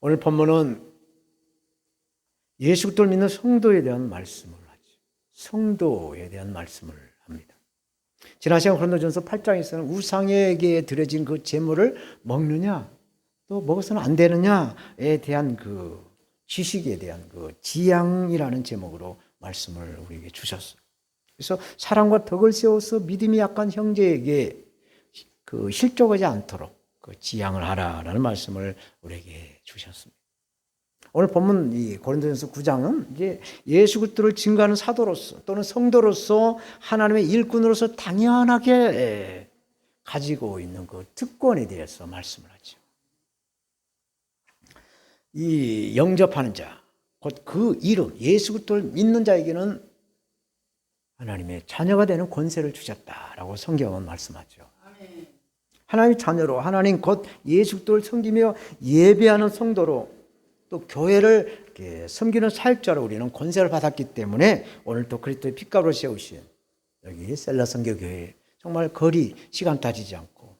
오늘 본문은 예수 그리스도를 믿는 성도에 대한 말씀을 하죠. 성도에 대한 말씀을 합니다. 지난 시간 고린도전서 8장에서는 우상에게 드려진 그 제물을 먹느냐 또 먹어서는 안 되느냐에 대한 그 지식에 대한 그 지양이라는 제목으로 말씀을 우리에게 주셨어요. 그래서 사랑과 덕을 세워서 믿음이 약한 형제에게 그 실족하지 않도록 그 지양을 하라라는 말씀을 우리에게 주셨습니다. 오늘 본문 이 고린도전서 9장은 이제 예수 그리스도를 증거하는 사도로서 또는 성도로서 하나님의 일꾼으로서 당연하게 가지고 있는 그 특권에 대해서 말씀을 하죠. 이 영접하는 자, 곧 그 이름 예수 그리스도를 믿는 자에게는 하나님의 자녀가 되는 권세를 주셨다라고 성경은 말씀하죠. 하나님의 자녀로 하나님 곧 예수 그리스도를 섬기며 예배하는 성도로 또 교회를 이렇게 섬기는 사역자로 우리는 권세를 받았기 때문에 오늘 또 그리스도의 핏값으로 세우신 여기 셀라 선교교회 정말 거리 시간 따지지 않고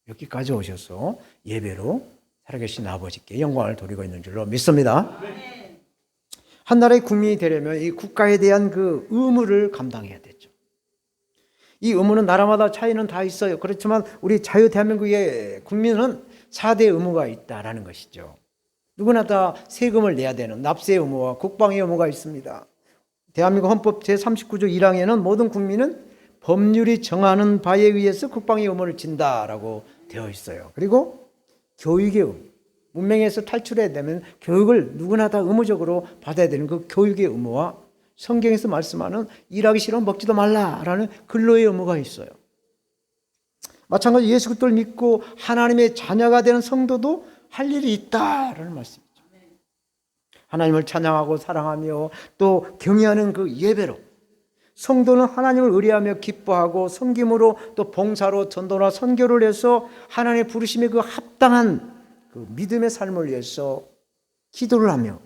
여기까지 오셔서 예배로 살아계신 아버지께 영광을 돌리고 있는 줄로 믿습니다. 한 나라의 국민이 되려면 이 국가에 대한 그 의무를 감당해야 되죠. 이 의무는 나라마다 차이는 다 있어요. 그렇지만 우리 자유 대한민국의 국민은 4대 의무가 있다라는 것이죠. 누구나 다 세금을 내야 되는 납세 의무와 국방의 의무가 있습니다. 대한민국 헌법 제39조 1항에는 모든 국민은 법률이 정하는 바에 의해서 국방의 의무를 진다라고 되어 있어요. 그리고 교육의 의무, 문명에서 탈출해야 되면 교육을 누구나 다 의무적으로 받아야 되는 그 교육의 의무와 성경에서 말씀하는 일하기 싫으면 먹지도 말라라는 근로의 의무가 있어요. 마찬가지로 예수 그리스도를 믿고 하나님의 자녀가 되는 성도도 할 일이 있다라는 말씀이죠. 하나님을 찬양하고 사랑하며 또 경외하는 그 예배로 성도는 하나님을 의뢰하며 기뻐하고 섬김으로 또 봉사로 전도나 선교를 해서 하나님의 부르심에 그 합당한 그 믿음의 삶을 위해서 기도를 하며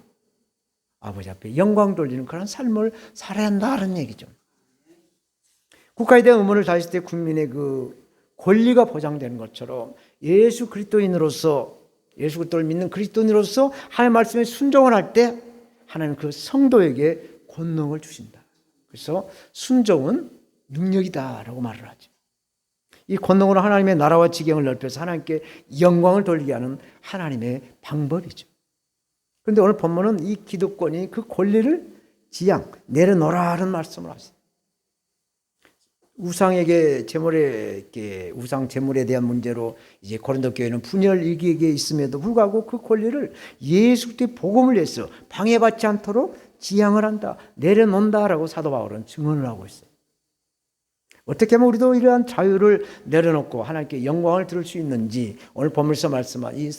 아버지 앞에 영광 돌리는 그런 삶을 살아야 한다는 얘기죠. 국가에 대한 의무를 다했을 때 국민의 그 권리가 보장되는 것처럼 예수 그리스도인으로서 예수 그리스도를 믿는 그리스도인으로서 하나님의 말씀에 순종을 할 때 하나님 그 성도에게 권능을 주신다. 그래서 순종은 능력이다라고 말을 하죠. 이 권능으로 하나님의 나라와 지경을 넓혀서 하나님께 영광을 돌리게 하는 하나님의 방법이죠. 그런데 오늘 본문은 이 기득권이 그 권리를 지양, 내려놓으라는 말씀을 하세요. 우상에게 우상 제물에 대한 문제로 이제 고린도 교회는 분열 위기에 있음에도 불구하고 그 권리를 예수 그리스도의 복음을 위해서 방해받지 않도록 지양을 한다, 내려놓는다라고 사도 바울은 증언을 하고 있어요. 어떻게 하면 우리도 이러한 자유를 내려놓고 하나님께 영광을 들을 수 있는지 오늘 본문에서 말씀한 이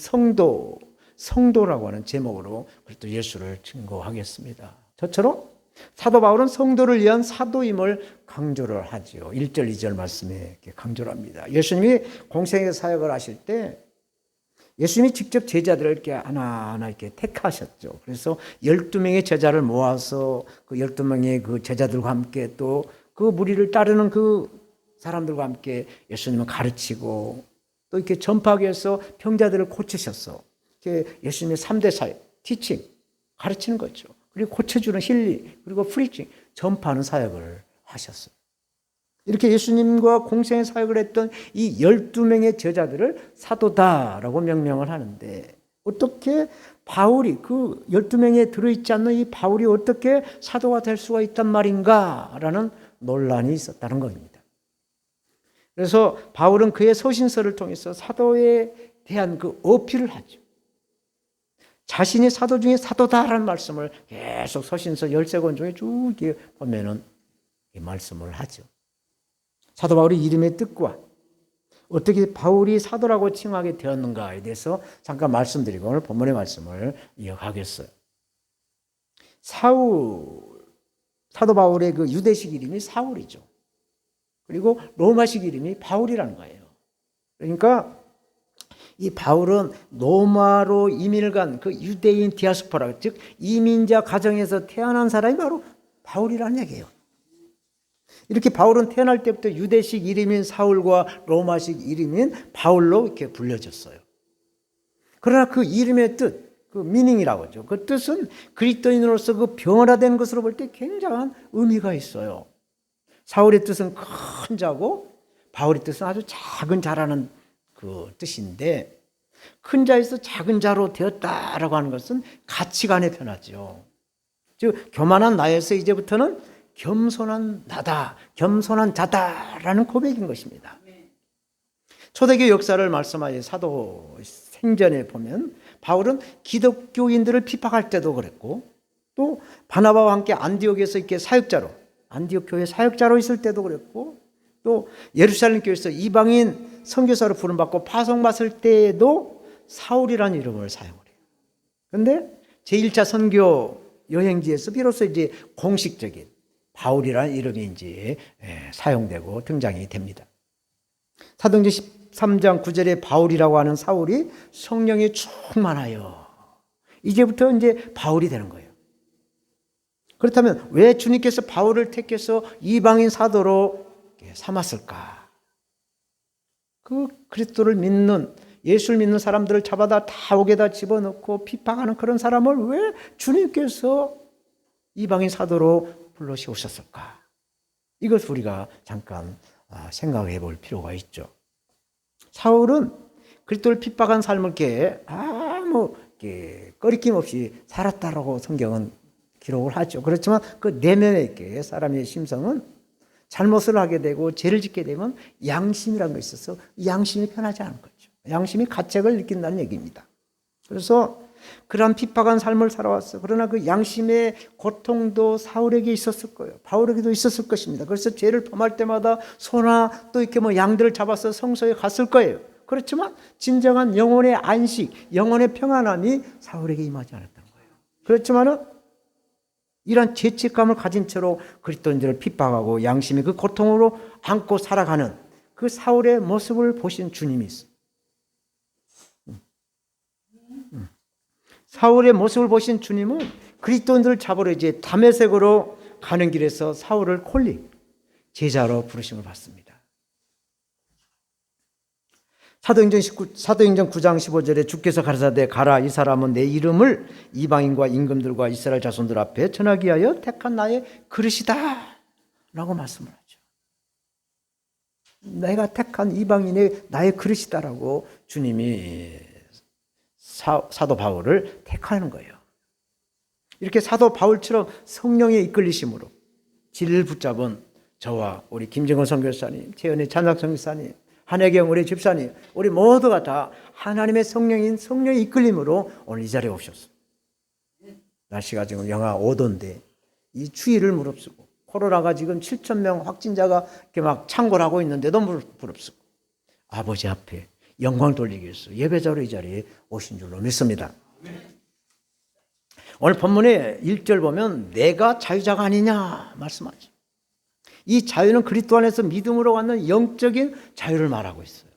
성도라고 하는 제목으로 그리스도 예수를 증거하겠습니다. 저처럼 사도 바울은 성도를 위한 사도임을 강조를 하죠. 1절, 2절 말씀에 이렇게 강조를 합니다. 예수님이 공생의 사역을 하실 때 예수님이 직접 제자들을 이렇게 하나하나 이렇게 택하셨죠. 그래서 12명의 제자를 모아서 그 12명의 그 제자들과 함께 또 그 무리를 따르는 그 사람들과 함께 예수님은 가르치고 또 이렇게 전파하기 위해서 병자들을 고치셨어. 예수님의 3대 사역, 티칭, 가르치는 거죠. 그리고 고쳐주는 힐리, 그리고 프리칭, 전파하는 사역을 하셨어요. 이렇게 예수님과 공생의 사역을 했던 이 12명의 제자들을 사도다라고 명명을 하는데 어떻게 바울이 그 12명에 들어있지 않는 이 바울이 어떻게 사도가 될 수가 있단 말인가라는 논란이 있었다는 겁니다. 그래서 바울은 그의 서신서를 통해서 사도에 대한 그 어필을 하죠. 자신이 사도 중에 사도다라는 말씀을 계속 서신서 13권 중에 쭉 보면은 이 말씀을 하죠. 사도 바울의 이름의 뜻과 어떻게 바울이 사도라고 칭하게 되었는가에 대해서 잠깐 말씀드리고 오늘 본문의 말씀을 이어가겠어요. 사도 바울의 그 유대식 이름이 사울이죠. 그리고 로마식 이름이 바울이라는 거예요. 그러니까 이 바울은 로마로 이민을 간 그 유대인 디아스포라, 즉 이민자 가정에서 태어난 사람이 바로 바울이라는 얘기예요. 이렇게 바울은 태어날 때부터 유대식 이름인 사울과 로마식 이름인 바울로 이렇게 불려졌어요. 그러나 그 이름의 뜻, 그 미닝이라고 하죠. 그 뜻은 그리스도인으로서 그 병원화된 것으로 볼 때 굉장한 의미가 있어요. 사울의 뜻은 큰 자고 바울의 뜻은 아주 작은 자라는 그 뜻인데, 큰 자에서 작은 자로 되었다라고 하는 것은 가치관의 변화죠. 즉 교만한 나에서 이제부터는 겸손한 나다, 겸손한 자다라는 고백인 것입니다. 초대교회 역사를 말씀하여 사도 생전에 보면 바울은 기독교인들을 비판할 때도 그랬고, 또 바나바와 함께 안디옥에서 이렇게 사역자로, 안디옥 교회 사역자로 있을 때도 그랬고, 또 예루살렘 교회에서 이방인 선교사로 부름받고 파송받을 때에도 사울이라는 이름을 사용을 해요. 그런데 제1차 선교 여행지에서 비로소 이제 공식적인 바울이라는 이름이 이제 사용되고 등장이 됩니다. 사도행전 13장 9절에 바울이라고 하는 사울이 성령에 충만하여, 이제부터 이제 바울이 되는 거예요. 그렇다면 왜 주님께서 바울을 택해서 이방인 사도로 삼았을까? 그 그리스도를 믿는, 예수를 믿는 사람들을 잡아다 다옥에다 집어넣고 비판하는 그런 사람을 왜 주님께서 이방인 사도로 불러세우셨을까? 이것 우리가 잠깐 생각해 볼 필요가 있죠. 사울은 그리스도를 핍박한 삶을 이렇게 아무 꺼리낌 없이 살았다라고 성경은 기록을 하죠. 그렇지만 그 내면에 있게 사람의 심성은 잘못을 하게 되고 죄를 짓게 되면 양심이라는 것이 있어서 양심이 편하지 않은 거죠. 양심이 가책을 느낀다는 얘기입니다. 그래서 그러한 핍박한 삶을 살아왔어. 그러나 그 양심의 고통도 사울에게 있었을 거예요. 바울에게도 있었을 것입니다. 그래서 죄를 범할 때마다 소나 또 이렇게 양들을 잡아서 성소에 갔을 거예요. 그렇지만 진정한 영혼의 안식, 영혼의 평안함이 사울에게 임하지 않았던 거예요. 그렇지만은 이런 죄책감을 가진 채로 그리스도인들을 핍박하고 양심의 그 고통으로 안고 살아가는 그 사울의 모습을 보신 주님이 있어요. 사울의 모습을 보신 주님은 그리스도인들을 잡으러 이제 다메섹으로 가는 길에서 사울을 콜리 제자로 부르심을 받습니다. 사도행전 9장 15절에 주께서 가라사대 가라, 이 사람은 내 이름을 이방인과 임금들과 이스라엘 자손들 앞에 전하기 위하여 택한 나의 그릇이다 라고 말씀을 하죠. 내가 택한 이방인의 나의 그릇이다라고 주님이 사도 바울을 택하는 거예요. 이렇게 사도 바울처럼 성령의 이끌리심으로 진리를 붙잡은 저와 우리 김정은 선교사님, 최은혜 찬학 선교사님, 한혜경 우리 집사님, 우리 모두가 다 하나님의 성령인 성령의 이끌림으로 오늘 이 자리에 오셨어요. 날씨가 지금 영하 5도인데 이 추위를 무릅쓰고, 코로나가 지금 7,000명 확진자가 이렇게 막 창궐하고 있는데도 무릅쓰고 아버지 앞에 영광 돌리기 위해서 예배자로 이 자리에 오신 줄로 믿습니다. 오늘 본문의 1절 보면 내가 자유자가 아니냐 말씀하죠. 이 자유는 그리스도 안에서 믿음으로 갖는 영적인 자유를 말하고 있어요.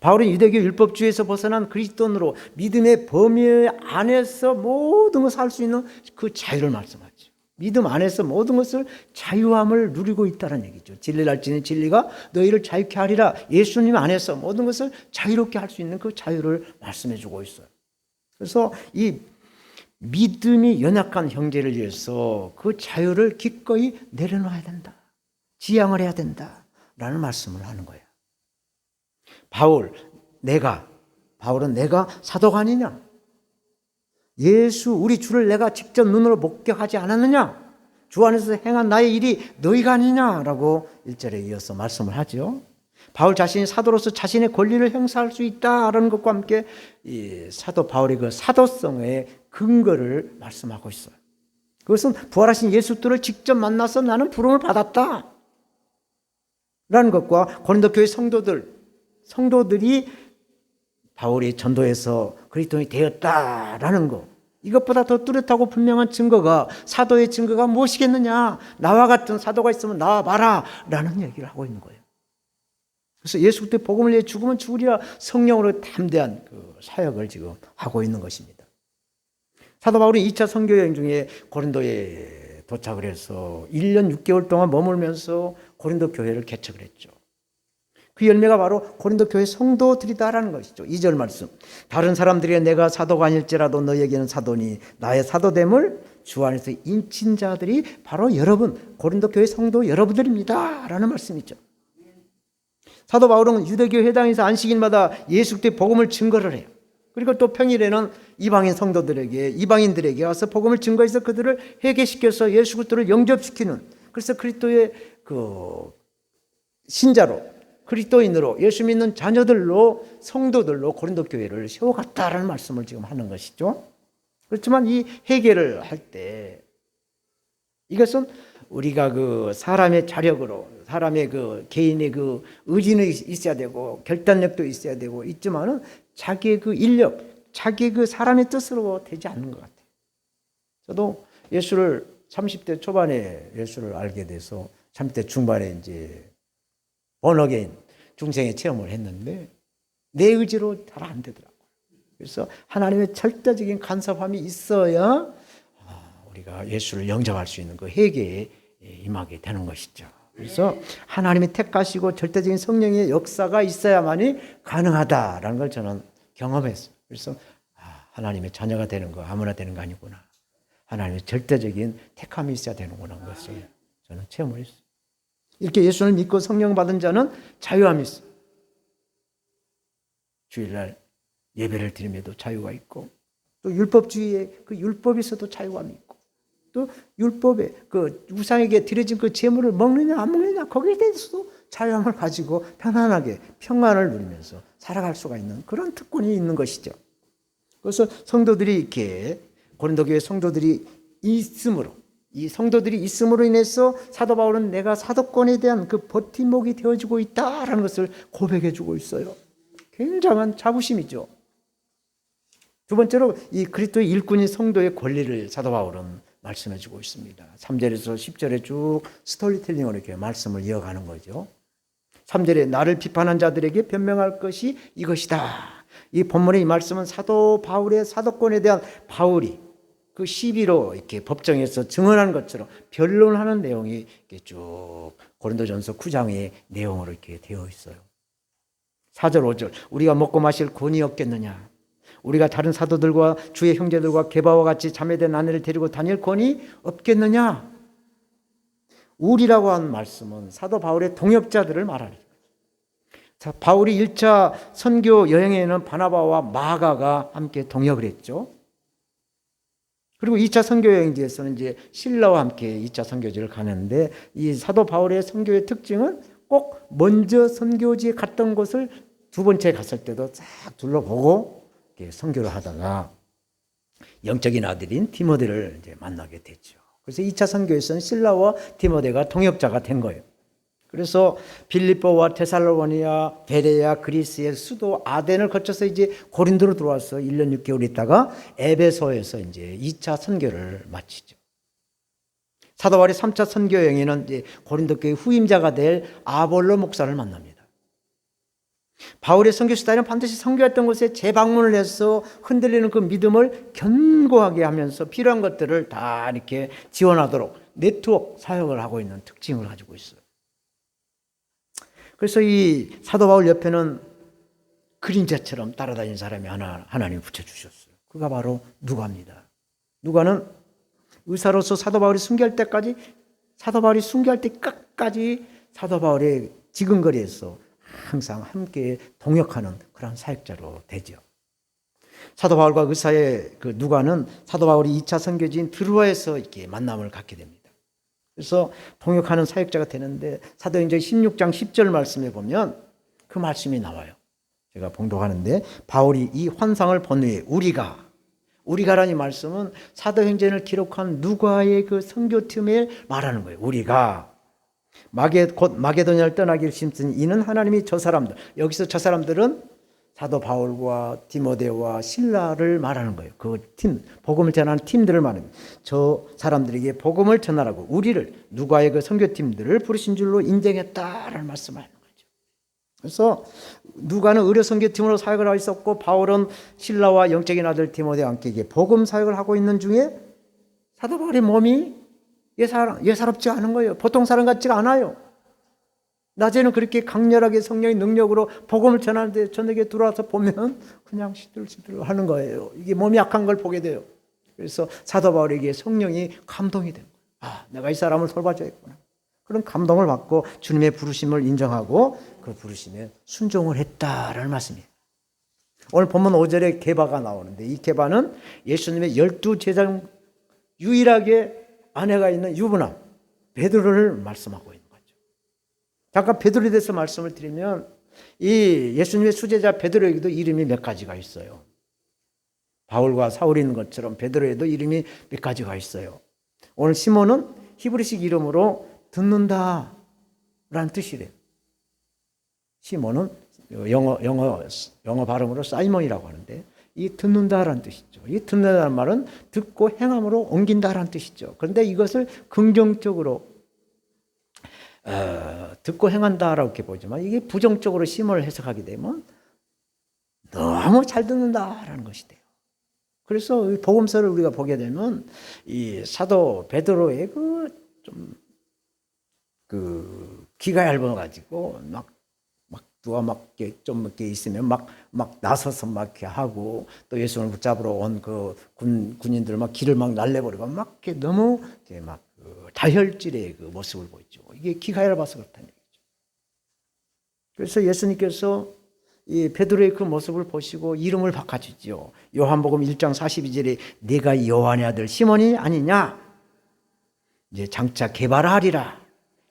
바울은 유대교 율법주의에서 벗어난 그리스도인으로 믿음의 범위 안에서 모든 것을 할 수 있는 그 자유를 말씀하죠. 믿음 안에서 모든 것을 자유함을 누리고 있다는 얘기죠. 진리를 알지니 진리가 너희를 자유케 하리라. 예수님 안에서 모든 것을 자유롭게 할 수 있는 그 자유를 말씀해 주고 있어요. 그래서 이 믿음이 연약한 형제를 위해서 그 자유를 기꺼이 내려놔야 된다. 지양을 해야 된다라는 말씀을 하는 거예요. 바울은 내가 사도가 아니냐? 예수 우리 주를 내가 직접 눈으로 목격하지 않았느냐? 주 안에서 행한 나의 일이 너희가 아니냐라고 1절에 이어서 말씀을 하죠. 바울 자신이 사도로서 자신의 권리를 행사할 수 있다라는 것과 함께 이 사도 바울의 그 사도성의 근거를 말씀하고 있어요. 그것은 부활하신 예수들을 직접 만나서 나는 부름을 받았다 라는 것과 고린도 교회 성도들이 바울이 전도해서 그리스도인이 되었다라는 것, 이것보다 더 뚜렷하고 분명한 증거가, 사도의 증거가 무엇이겠느냐? 나와 같은 사도가 있으면 나와봐라 라는 얘기를 하고 있는 거예요. 그래서 예수 그때 복음을 위해 죽으면 죽으리라 성령으로 담대한 그 사역을 지금 하고 있는 것입니다. 사도 바울이 2차 선교 여행 중에 고린도에 도착을 해서 1년 6개월 동안 머물면서 고린도 교회를 개척을 했죠. 그 열매가 바로 고린도 교회 성도들이다라는 것이죠. 2절 말씀. 다른 사람들이 내가 사도가 아닐지라도 너희에게는 사도니 나의 사도됨을 주 안에서 인친 자들이 바로 여러분, 고린도 교회 성도 여러분들입니다 라는 말씀이죠. 사도 바울은 유대교 회당에서 안식일마다 예수 그리스도의 복음을 증거를 해요. 그리고 또 평일에는 이방인 성도들에게, 이방인들에게 와서 복음을 증거해서 그들을 회개시켜서 예수 그리스도를 영접시키는, 그래서 그리스도의 그 신자로, 그리스도인으로, 예수 믿는 자녀들로, 성도들로 고린도 교회를 세워갔다라는 말씀을 지금 하는 것이죠. 그렇지만 이 회개를 할 때 이것은 우리가 그 사람의 자력으로, 사람의 그 개인의 그 의지는 있어야 되고 결단력도 있어야 되고 있지만은 자기의 그 인력, 자기의 그 사람의 뜻으로 되지 않는 것 같아요. 저도 예수를 30대 초반에 예수를 알게 돼서 30대 중반에 이제 본어게인 중생의 체험을 했는데 내 의지로 잘 안 되더라고요. 그래서 하나님의 절대적인 간섭함이 있어야 우리가 예수를 영접할 수 있는 그 회개에 임하게 되는 것이죠. 그래서 하나님이 택하시고 절대적인 성령의 역사가 있어야만이 가능하다라는 걸 저는 경험했어요. 그래서 하나님의 자녀가 되는 거 아무나 되는 거 아니구나. 하나님의 절대적인 택함이 있어야 되는구나 하는 것을 저는 체험을 했어요. 이렇게 예수를 믿고 성령 받은 자는 자유함이 있어요. 주일날 예배를 드림에도 자유가 있고, 또 율법주의에 그 율법에서도 자유함이 있고, 또 율법에 그 우상에게 드려진 그 제물을 먹느냐 안 먹느냐 거기에 대해서도 자유함을 가지고 편안하게 평안을 누리면서 살아갈 수가 있는 그런 특권이 있는 것이죠. 그래서 성도들이 이렇게 고린도 교회 성도들이 있으므로, 이 성도들이 있음으로 인해서 사도 바울은 내가 사도권에 대한 그 버팀목이 되어지고 있다라는 것을 고백해주고 있어요. 굉장한 자부심이죠. 두 번째로 이 그리스도의 일꾼인 성도의 권리를 사도 바울은 말씀해주고 있습니다. 3절에서 10절에 쭉 스토리텔링으로 이렇게 말씀을 이어가는 거죠. 3절에 나를 비판한 자들에게 변명할 것이 이것이다. 이 본문의 이 말씀은 사도 바울의 사도권에 대한 바울이 그 시비로 이렇게 법정에서 증언한 것처럼 변론하는 내용이 이렇게 쭉 고린도전서 9장의 내용으로 이렇게 되어 있어요. 4절, 5절. 우리가 먹고 마실 권이 없겠느냐? 우리가 다른 사도들과 주의 형제들과 게바와 같이 자매된 아내를 데리고 다닐 권이 없겠느냐? 우리라고 한 말씀은 사도 바울의 동역자들을 말하는 거예요. 바울이 1차 선교 여행에는 바나바와 마가가 함께 동역을 했죠. 그리고 2차 선교 여행지에서는 이제 실라와 함께 2차 선교지를 가는데, 이 사도 바울의 선교의 특징은 꼭 먼저 선교지에 갔던 곳을 두 번째 갔을 때도 싹 둘러보고 선교를 하다가 영적인 아들인 디모데를 이제 만나게 됐죠. 그래서 2차 선교에서는 실라와 디모데가 동역자가 된 거예요. 그래서 빌립보와 데살로니가, 베레아, 그리스의 수도 아덴을 거쳐서 이제 고린도로 들어와서 1년 6개월 있다가 에베소에서 이제 2차 선교를 마치죠. 사도 바울의 3차 선교 여행에는 이제 고린도 교회 후임자가 될 아볼로 목사를 만납니다. 바울의 선교 스타일은 반드시 선교했던 곳에 재방문을 해서 흔들리는 그 믿음을 견고하게 하면서 필요한 것들을 다 이렇게 지원하도록 네트워크 사역을 하고 있는 특징을 가지고 있어요. 그래서 이 사도 바울 옆에는 그림자처럼 따라다니는 사람이 하나님 붙여주셨어요. 그가 바로 누가입니다. 누가는 의사로서 사도 바울이 순교할 때까지, 사도 바울이 순교할 때 끝까지 사도 바울의 지근거리에서 항상 함께 동역하는 그런 사역자로 되죠. 사도 바울과 의사의 그 누가는 사도 바울이 2차 선교지인 드로아에서 이렇게 만남을 갖게 됩니다. 그래서 동역하는 사역자가 되는데 사도행전 16장 10절 말씀에 보면 그 말씀이 나와요. 제가 봉독하는데, 바울이 이 환상을 본 후에 우리가라는 말씀은 사도행전을 기록한 누가의 그 선교팀을 말하는 거예요. 우리가 곧 마게도냐를 떠나기를 심쓰니 이는 하나님이 저 사람들, 여기서 저 사람들은 사도 바울과 디모데와 실라를 말하는 거예요. 그 팀, 복음을 전하는 팀들을 말합니다. 저 사람들에게 복음을 전하라고 우리를, 누가의 그 선교팀들을 부르신 줄로 인정했다라는 말씀을 하는 거죠. 그래서 누가는 의료 선교팀으로 사역을 하고 있었고, 바울은 실라와 영적인 아들 디모데와 함께 복음 사역을 하고 있는 중에 사도 바울의 몸이 예사롭지 않은 거예요. 보통 사람 같지가 않아요. 낮에는 그렇게 강렬하게 성령의 능력으로 복음을 전하는데 저녁에 들어와서 보면 그냥 시들시들 하는 거예요. 이게 몸이 약한 걸 보게 돼요. 그래서 사도 바울에게 성령이 감동이 된 거예요. 내가 이 사람을 돌봐줘야겠구나. 그런 감동을 받고 주님의 부르심을 인정하고 그 부르심에 순종을 했다라는 말씀이에요. 오늘 본문 5절에 게바가 나오는데 이 게바는 예수님의 12제자 중 유일하게 아내가 있는 유부남 베드로를 말씀하고 있는 거죠. 잠깐 베드로에 대해서 말씀을 드리면 이 예수님의 수제자 베드로에게도 이름이 몇 가지가 있어요. 바울과 사울이 있는 것처럼 베드로에도 이름이 몇 가지가 있어요. 오늘 시몬은 히브리식 이름으로 듣는다 라는 뜻이래요. 시몬은 영어 발음으로 사이몬이라고 하는데 이 듣는다라는 뜻이죠. 이 듣는다는 말은 듣고 행함으로 옮긴다라는 뜻이죠. 그런데 이것을 긍정적으로 듣고 행한다라고 이렇게 보지만 이게 부정적으로 시몬을 해석하게 되면 너무 잘 듣는다라는 것이 돼요. 그래서 이 복음서를 우리가 보게 되면 이 사도 베드로의 그 귀가 얇아가지고 막 누가 막 좀 이렇게 있으면 막 나서서 막 이렇게 하고 또 예수님을 붙잡으러 온 그 군인들 막 길을 막 날려버리고 막 이렇게 너무 이렇게 막 다혈질의 그 모습을 보이죠. 이게 귀가 얇아서 그렇다는 얘기죠. 그래서 예수님께서 이 베드로의 그 모습을 보시고 이름을 바꿔주죠. 요한복음 1장 42절에 네가 요한의 아들 시몬이 아니냐? 이제 장차 게바라하리라.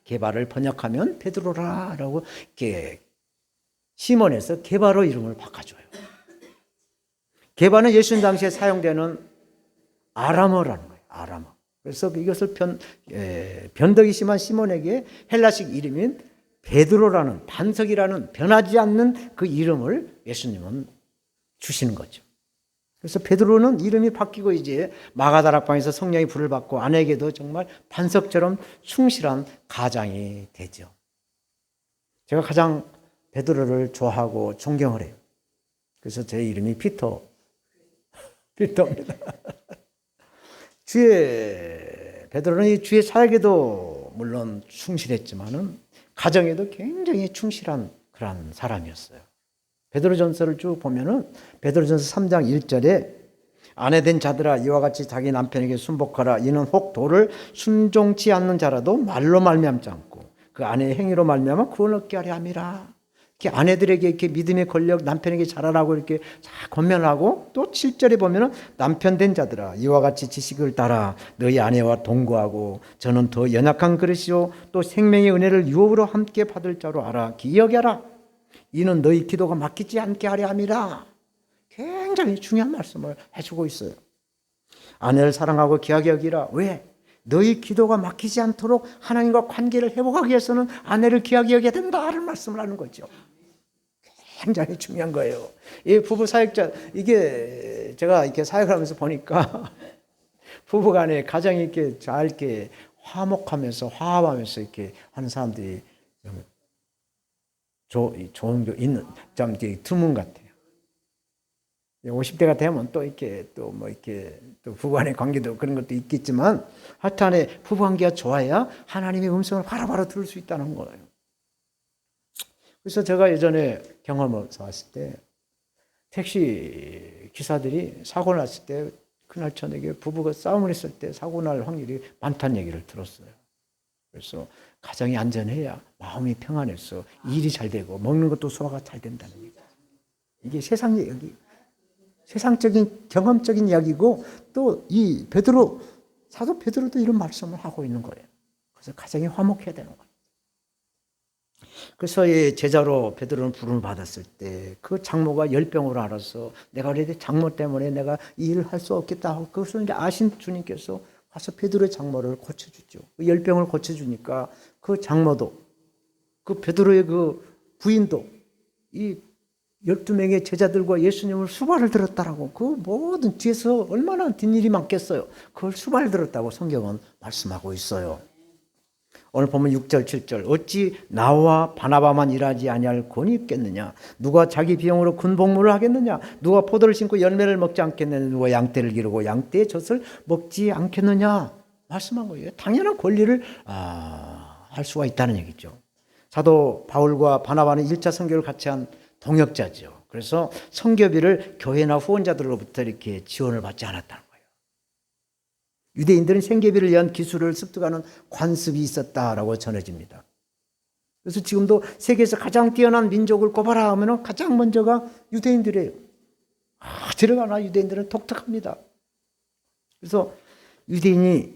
게바를 번역하면 베드로라라고 이렇게 시몬에서 게바로 이름을 바꿔줘요. 게바는 예수님 당시에 사용되는 아람어라는 거예요. 아람어. 그래서 이것을 변덕이 심한 시몬에게 헬라식 이름인 베드로라는 반석이라는 변하지 않는 그 이름을 예수님은 주시는 거죠. 그래서 베드로는 이름이 바뀌고 이제 마가다락방에서 성령의 불을 받고 아내에게도 정말 반석처럼 충실한 가장이 되죠. 제가 가장 베드로를 좋아하고 존경을 해요. 그래서 제 이름이 피터입니다. 베드로는 이 주의 사역에도 물론 충실했지만은 가정에도 굉장히 충실한 그런 사람이었어요. 베드로전서를 쭉 보면은 베드로전서 3장 1절에 아내된 자들아 이와 같이 자기 남편에게 순복하라. 이는 혹 도를 순종치 않는 자라도 말로 말미암지 않고 그 아내의 행위로 말미암아 구원 얻게 하려 함이라. 이렇게 아내들에게 이렇게 믿음의 권력 남편에게 잘하라고 이렇게 권면을 하고 또 7절에 보면은 남편 된 자들아 이와 같이 지식을 따라 너희 아내와 동거하고 저는 더 연약한 그릇이요 또 생명의 은혜를 유업으로 함께 받을 자로 알아 기억하라. 이는 너희 기도가 막히지 않게 하려 함이라. 굉장히 중요한 말씀을 해주고 있어요. 아내를 사랑하고 귀하게 여기라. 왜? 너희 기도가 막히지 않도록 하나님과 관계를 회복하기 위해서는 아내를 귀하게 여겨야 된다는 말씀을 하는 거죠. 굉장히 중요한 거예요. 이 부부 사역자, 이게 제가 이렇게 사역을 하면서 보니까 부부간에 가정이 이렇게 잘 이렇게 화목하면서 화합하면서 이렇게 하는 사람들이 좋은 게 있는, 좀 드문 같아요. 50대가 되면 또 이렇게 또 뭐 이렇게 또 부부간의 관계도 그런 것도 있겠지만 하여튼 부부관계가 좋아야 하나님의 음성을 바로바로 들을 수 있다는 거예요. 그래서 제가 예전에 경험해서 왔을 때 택시 기사들이 사고 났을 때 그날 저녁에 부부가 싸움을 했을 때 사고 날 확률이 많다는 얘기를 들었어요. 그래서 가정이 안전해야 마음이 평안해서 일이 잘 되고 먹는 것도 소화가 잘 된다는 얘기죠. 이게 세상의 여기 세상적인 경험적인 이야기고 또 이 베드로 사도 베드로도 이런 말씀을 하고 있는 거예요. 그래서 가정이 화목해야 되는 거예요. 그래서 이 제자로 베드로는 부름을 받았을 때 그 장모가 열병으로 알아서 내가 그래도 장모 때문에 내가 이 일을 할 수 없겠다 하고 그것을 이제 아신 주님께서 가서 베드로의 장모를 고쳐주죠. 그 열병을 고쳐주니까 그 장모도 그 베드로의 그 부인도 이 12명의 제자들과 예수님을 수발을 들었다라고 그 모든 뒤에서 얼마나 뒷일이 많겠어요. 그걸 수발을 들었다고 성경은 말씀하고 있어요. 오늘 보면 6절 7절 어찌 나와 바나바만 일하지 아니할 권이 있겠느냐. 누가 자기 비용으로 군복무를 하겠느냐. 누가 포도를 심고 열매를 먹지 않겠느냐. 누가 양떼를 기르고 양떼의 젖을 먹지 않겠느냐. 말씀한 거예요. 당연한 권리를 할 수가 있다는 얘기죠. 사도 바울과 바나바는 1차 선교를 같이 한 동역자죠. 그래서 선교비를 교회나 후원자들로부터 이렇게 지원을 받지 않았다는 거예요. 유대인들은 생계비를 위한 기술을 습득하는 관습이 있었다라고 전해집니다. 그래서 지금도 세계에서 가장 뛰어난 민족을 꼽아라 하면 가장 먼저가 유대인들이에요. 들어가나 유대인들은 독특합니다. 그래서 유대인이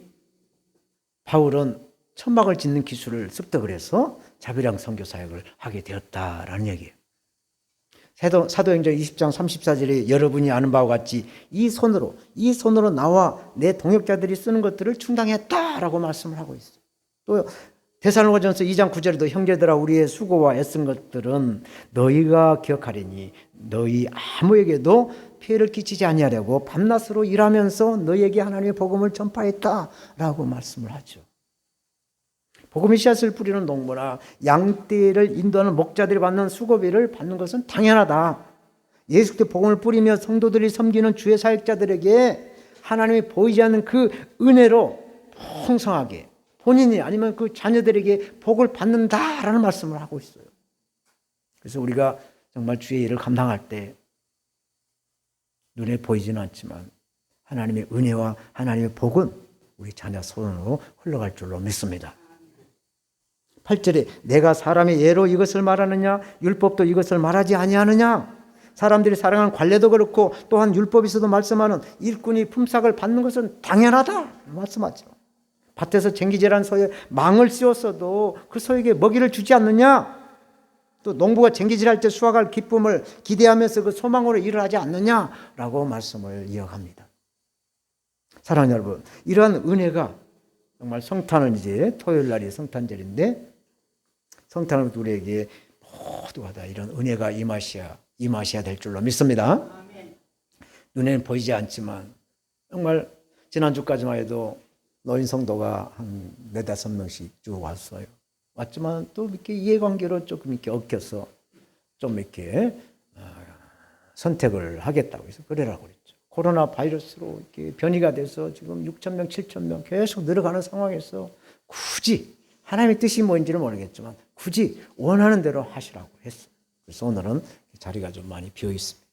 바울은 천막을 짓는 기술을 습득을 해서 자비랑 선교 사역을 하게 되었다라는 얘기예요. 사도행전 20장 34절에 여러분이 아는 바와 같이 이 손으로 나와 내 동역자들이 쓰는 것들을 충당했다라고 말씀을 하고 있어요. 또 데살로니가전서 2장 9절에도 형제들아 우리의 수고와 애쓴 것들은 너희가 기억하리니 너희 아무에게도 피해를 끼치지 아니하려고 밤낮으로 일하면서 너희에게 하나님의 복음을 전파했다라고 말씀을 하죠. 복음의 씨앗을 뿌리는 농부나 양떼를 인도하는 목자들이 받는 수고비를 받는 것은 당연하다. 예수 그리스도의 복음을 뿌리며 성도들이 섬기는 주의 사역자들에게 하나님이 보이지 않는 그 은혜로 풍성하게 본인이 아니면 그 자녀들에게 복을 받는다라는 말씀을 하고 있어요. 그래서 우리가 정말 주의 일을 감당할 때 눈에 보이지는 않지만 하나님의 은혜와 하나님의 복은 우리 자녀 손으로 흘러갈 줄로 믿습니다. 8절에 내가 사람의 예로 이것을 말하느냐 율법도 이것을 말하지 아니하느냐. 사람들이 사랑하는 관례도 그렇고 또한 율법에서도 말씀하는 일꾼이 품삯을 받는 것은 당연하다 말씀하죠. 밭에서 쟁기질한 소에 망을 씌웠어도 그 소에게 먹이를 주지 않느냐. 또 농부가 쟁기질할 때 수확할 기쁨을 기대하면서 그 소망으로 일을 하지 않느냐라고 말씀을 이어갑니다. 사랑하는 여러분, 이러한 은혜가 정말 성탄은 이제 토요일 날이 성탄절인데 성탄은 우리에게 모두가 다 이런 은혜가 임하셔야 될 줄로 믿습니다. 눈에는 보이지 않지만 정말 지난주까지만 해도 노인 성도가 한 4-5명씩 쭉 왔어요. 왔지만 또 이렇게 이해관계로 조금 이렇게 얽혀서 좀 이렇게 선택을 하겠다고 해서 그래라고 그랬죠. 코로나 바이러스로 이렇게 변이가 돼서 지금 6,000명, 7,000명 계속 늘어가는 상황에서 굳이 하나님의 뜻이 뭔지는 모르겠지만 굳이 원하는 대로 하시라고 했어요. 그래서 오늘은 자리가 좀 많이 비어 있습니다.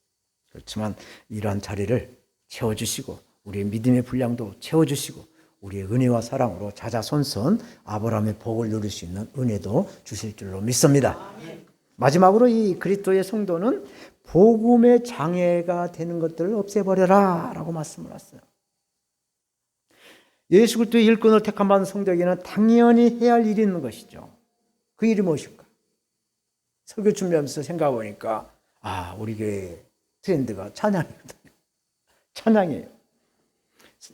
그렇지만 이러한 자리를 채워주시고 우리의 믿음의 분량도 채워주시고 우리의 은혜와 사랑으로 자자손손 아브라함의 복을 누릴 수 있는 은혜도 주실 줄로 믿습니다. 마지막으로 이 그리스도의 성도는 복음의 장애가 되는 것들을 없애버려라 라고 말씀을 하셨어요. 예수 그리스도의 일꾼을 택함 받은 성도에게는 당연히 해야 할 일이 있는 것이죠. 그 일이 무엇일까? 설교 준비하면서 생각해 보니까 우리 교회 트렌드가 찬양이거든요. 찬양이에요.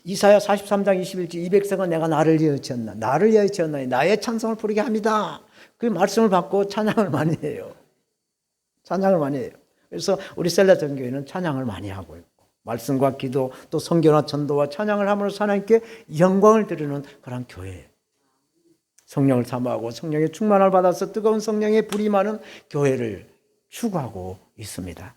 이사야 43장 21절 이 백성은 내가 나를 위하여 지었나 나를 위하여 지었나니 나의 찬송을 부르게 합니다. 그 말씀을 받고 찬양을 많이 해요. 찬양을 많이 해요. 그래서 우리 셀라전 교회는 찬양을 많이 하고 있고 말씀과 기도 또 선교나 전도와 찬양을 함으로써 하나님께 영광을 드리는 그런 교회예요. 성령을 사모하고 성령의 충만을 받아서 뜨거운 성령의 불이 많은 교회를 추구하고 있습니다.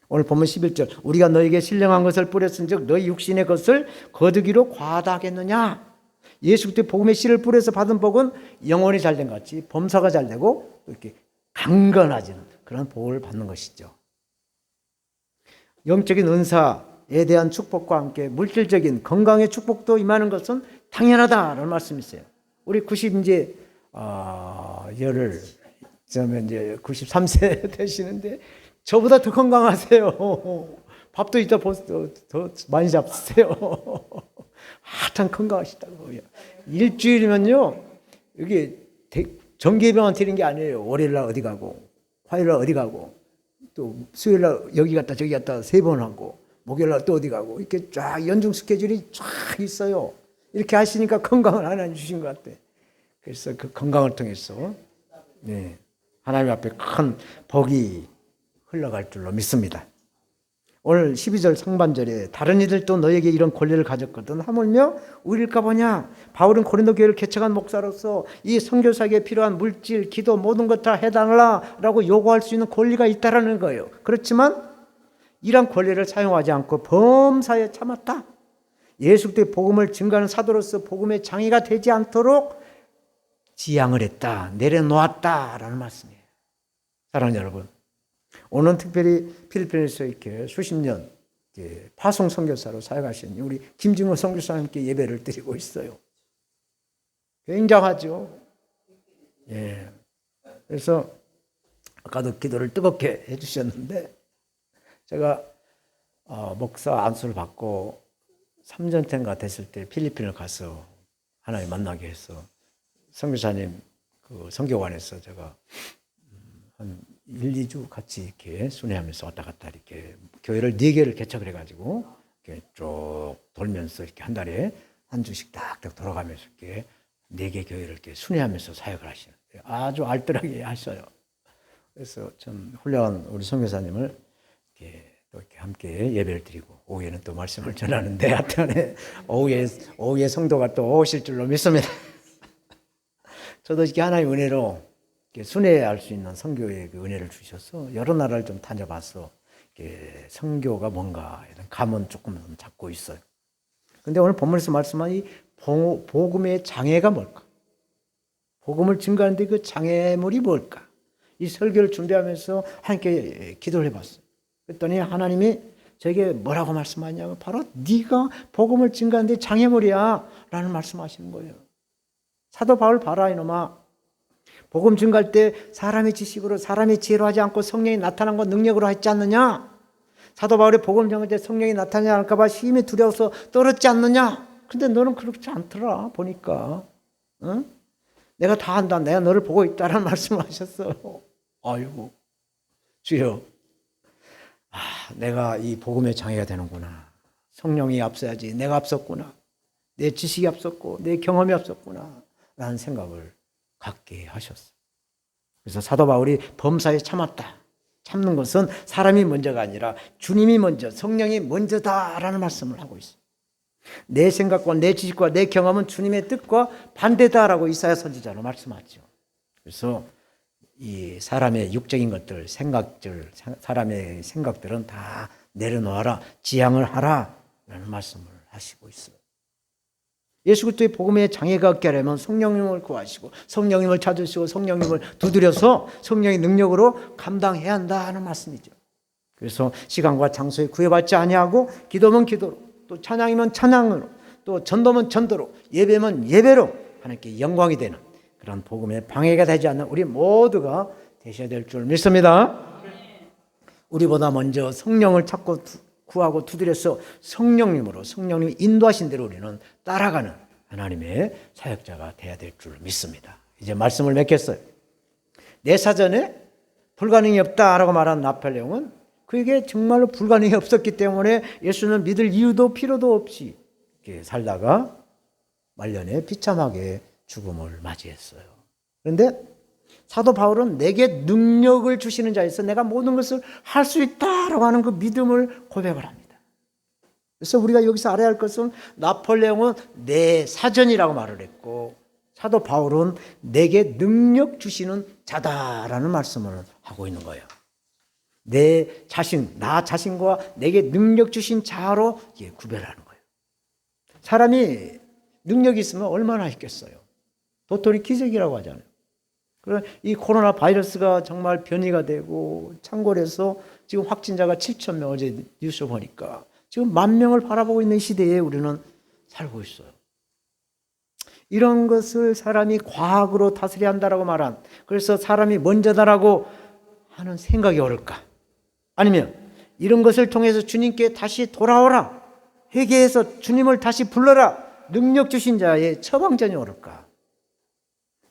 오늘 본문 11절 우리가 너에게 신령한 것을 뿌렸은즉 너희 육신의 것을 거두기로 과다하겠느냐. 예수 그리스도의 복음의 씨를 뿌려서 받은 복은 영혼이 잘된 것 같이 범사가 잘되고 이렇게 강건해지는 그런 복을 받는 것이죠. 영적인 은사에 대한 축복과 함께 물질적인 건강의 축복도 임하는 것은 당연하다라는 말씀이 있어요. 우리 90 열을 그러면 이제 93세 되시는데 저보다 더 건강하세요. 밥도 이따 더 많이 잡으세요. 참 건강하시다고요. 일주일이면요, 여기 정기병원 드리는 게 아니에요. 월요일날 어디 가고, 화요일날 어디 가고, 또 수요일날 여기 갔다 저기 갔다 3번 하고, 목요일날 또 어디 가고, 이렇게 쫙 연중 스케줄이 쫙 있어요. 이렇게 하시니까 건강을 하나님 주신 것 같아. 그래서 그 건강을 통해서, 하나님 앞에 큰 복이 흘러갈 줄로 믿습니다. 오늘 12절 상반절에 다른 이들도 너에게 이런 권리를 가졌거든 하물며 우리일까 보냐. 바울은 고린도 교회를 개척한 목사로서 이 선교사에게 필요한 물질, 기도 모든 것 다 해달라고 요구할 수 있는 권리가 있다라는 거예요. 그렇지만 이런 권리를 사용하지 않고 범사에 참았다. 예수 그리스도의 복음을 증거하는 사도로서 복음의 장애가 되지 않도록 지향을 했다, 내려놓았다라는 말씀이에요. 사랑하는 여러분, 오늘 특별히 필리핀에서 이렇게 수십 년 파송 선교사로 사역하신 우리 김진호 선교사님께 예배를 드리고 있어요. 굉장하죠. 예. 그래서 아까도 기도를 뜨겁게 해주셨는데, 제가 목사 안수를 받고 3년째인가 됐을 때 필리핀을 가서 하나님 만나게 해서 선교사님 그 선교관에서 제가 한 1, 2주 같이 이렇게 순회하면서 왔다 갔다 이렇게 교회를 4개를 개척을 해가지고 이렇게 쭉 돌면서 이렇게 한 달에 한 주씩 딱딱 돌아가면서 이렇게 4개 교회를 이렇게 순회하면서 사역을 하시는데 아주 알뜰하게 하셔요. 그래서 참 훌륭한 우리 선교사님을 이렇게 함께 예배를 드리고 오후에는 또 말씀을 전하는데 하여튼 오후에 성도가 또 오실 줄로 믿습니다. 저도 이렇게 하나의 은혜로 순회할 수 있는 선교의 그 은혜를 주셔서 여러 나라를 좀 다녀봐서 선교가 뭔가 이런 감은 조금 잡고 있어요. 근데 오늘 본문에서 말씀한 이 복음의 장애가 뭘까? 복음을 증거하는데 그 장애물이 뭘까? 이 설교를 준비하면서 함께 기도를 해봤어요. 그랬더니 하나님이 저에게 뭐라고 말씀하냐면 바로 네가 복음을 증거하는데 장애물이야 라는 말씀하시는 거예요. 사도 바울 봐라 이놈아. 복음 증거할 때 사람의 지식으로 사람의 지혜로 하지 않고 성령이 나타난 것 능력으로 했지 않느냐? 사도 바울이 복음 증거할 때 성령이 나타나지 않을까 봐 심히 두려워서 떨었지 않느냐? 근데 너는 그렇지 않더라 보니까. 응? 내가 다 한다. 내가 너를 보고 있다라는 말씀을 하셨어요. 아이고 주여, 내가 이 복음의 장애가 되는구나. 성령이 앞서야지 내가 앞섰구나. 내 지식이 앞섰고 내 경험이 앞섰구나 라는 생각을 갖게 하셨어요. 그래서 사도 바울이 범사에 참았다. 참는 것은 사람이 먼저가 아니라 주님이 먼저, 성령이 먼저다라는 말씀을 하고 있어요. 내 생각과 내 지식과 내 경험은 주님의 뜻과 반대다라고 이사야 선지자로 말씀하죠. 그래서 이 사람의 육적인 것들, 생각들, 사람의 생각들은 다 내려놓아라, 지향을 하라 라는 말씀을 하시고 있어요. 예수 그리스도의 복음에 장애가 없게 하려면 성령님을 구하시고 성령님을 찾으시고 성령님을 두드려서 성령의 능력으로 감당해야 한다는 말씀이죠. 그래서 시간과 장소에 구애받지 아니하고 기도면 기도로, 또 찬양이면 찬양으로, 또 전도면 전도로, 예배면 예배로 하나님께 영광이 되는 그런 복음에 방해가 되지 않는 우리 모두가 되셔야 될 줄 믿습니다. 우리보다 먼저 성령을 찾고 구하고 두드려서 성령님으로, 성령님이 인도하신 대로 우리는 따라가는 하나님의 사역자가 되어야 될 줄 믿습니다. 이제 말씀을 맺겠어요. 내 사전에 불가능이 없다라고 말한 나폴레옹은 그게 정말로 불가능이 없었기 때문에 예수는 믿을 이유도 필요도 없이 이렇게 살다가 말년에 비참하게 죽음을 맞이했어요. 그런데 사도 바울은 내게 능력을 주시는 자에서 내가 모든 것을 할 수 있다라고 하는 그 믿음을 고백을 합니다. 그래서 우리가 여기서 알아야 할 것은 나폴레옹은 내 사전이라고 말을 했고 사도 바울은 내게 능력 주시는 자다라는 말씀을 하고 있는 거예요. 내 자신, 나 자신과 내게 능력 주신 자로 구별하는 거예요. 사람이 능력이 있으면 얼마나 있겠어요. 도토리 기적이라고 하잖아요. 이 코로나 바이러스가 정말 변이가 되고 창궐해서 지금 확진자가 7천 명, 어제 뉴스 보니까 지금 10,000명을 바라보고 있는 시대에 우리는 살고 있어요. 이런 것을 사람이 과학으로 다스려야 한다라고 말한, 그래서 사람이 먼저다라고 하는 생각이 옳을까? 아니면 이런 것을 통해서 주님께 다시 돌아오라, 회개해서 주님을 다시 불러라, 능력 주신 자의 처방전이 옳을까?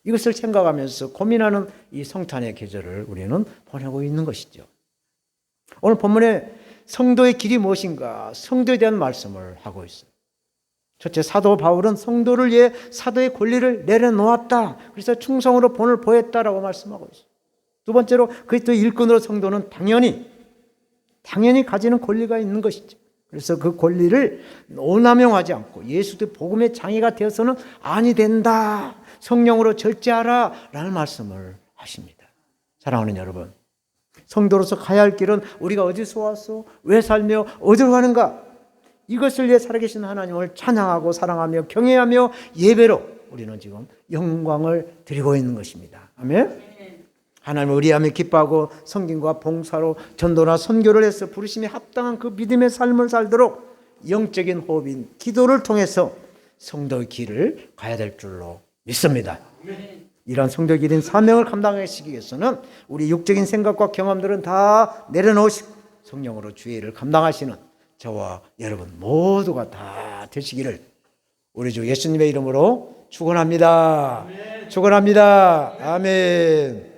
이것을 생각하면서 고민하는 이 성탄의 계절을 우리는 보내고 있는 것이죠. 오늘 본문에 성도의 길이 무엇인가, 성도에 대한 말씀을 하고 있어요. 첫째, 사도 바울은 성도를 위해 사도의 권리를 내려놓았다. 그래서 충성으로 본을 보였다라고 말씀하고 있어요. 두 번째로 그리스도의 일꾼으로 성도는 당연히 가지는 권리가 있는 것이죠. 그래서 그 권리를 오남용하지 않고 예수의 복음의 장애가 되어서는 아니 된다. 성령으로 절제하라 라는 말씀을 하십니다. 사랑하는 여러분, 성도로서 가야 할 길은 우리가 어디서 왔어? 왜 살며 어디로 가는가? 이것을 위해 살아계신 하나님을 찬양하고 사랑하며 경외하며 예배로 우리는 지금 영광을 드리고 있는 것입니다. 아멘. 하나님을 의리하며 기뻐하고 성김과 봉사로 전도나 선교를 해서 부르심에 합당한 그 믿음의 삶을 살도록 영적인 호흡인 기도를 통해서 성도의 길을 가야 될 줄로 믿습니다. 이러한 성도의 길인 사명을 감당하시기 위해서는 우리 육적인 생각과 경험들은 다 내려놓으시고 성령으로 주의 일을 감당하시는 저와 여러분 모두가 다 되시기를 우리 주 예수님의 이름으로 축원합니다. 축원합니다. 아멘.